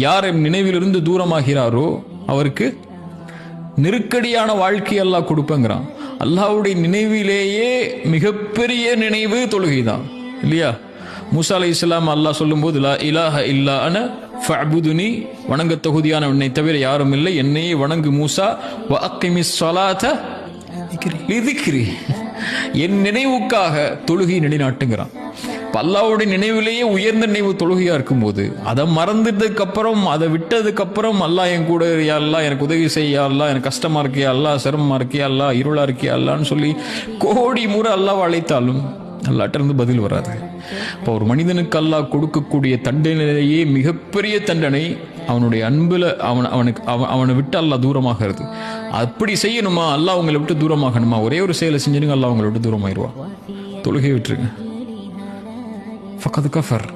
யார் என் நினைவிலிருந்து தூரமாகிறாரோ அவருக்கு நெருக்கடியான வாழ்க்கை அல்லாஹ் கொடுப்பங்கிறான். அல்லாஹ்வுடைய நினைவிலேயே மிகப்பெரிய நினைவு தொழுகைதான் இல்லையா? மூசா அலைஹிஸ்ஸலாம் அல்லாஹ் சொல்லும்போது லா இலாஹ இல்லா அன ஃபஅபுதுனி, வணங்க தகுதியான என்னை தவிர யாரும் இல்லை, என்னையே வணங்கு மூசா, வ அக்கிமிஸ் ஸலாத லிதிக்ரி, என் நினைவுக்காக தொழுகை நிலைநாட்டுங்கிறான். அல்லாஹ்வுடைய நினைவிலேயே உயர்ந்த நினைவு தொழுகையா இருக்கும்போது அதை மறந்துட்டதுக்கு அப்புறம், அதை விட்டதுக்கு அப்புறம் அல்லாஹ் என் கூட யா அல்லாஹ் எனக்கு உதவி செய்யா அல்லாஹ், எனக்கு கஷ்டமா இருக்கியா அல்லாஹ், சிரமமா இருக்கியா அல்லாஹ், இருளா இருக்கியா அல்லான்னு சொல்லி கோடி முறை அல்லாஹ் அழைத்தாலும் அல்லாஹ்ட்ட இருந்து பதில் வராது. இப்போ ஒரு மனிதனுக்கு அல்லாஹ் கொடுக்கக்கூடிய தண்டனையிலேயே மிகப்பெரிய தண்டனை அவனுடைய அன்புல அவனை விட்டு அல்லாஹ் தூரமாகிறது. அப்படி செய்யணுமா, அல்லாஹ் உங்களை விட்டு தூரமாகணுமா, ஒரே ஒரு செயலை செஞ்சுருங்க, அல்லாஹ் உங்களை விட்டு தூரமாயிருவா. தொழுகை விட்டுருங்க. ஃபக்கத் கஃபர்.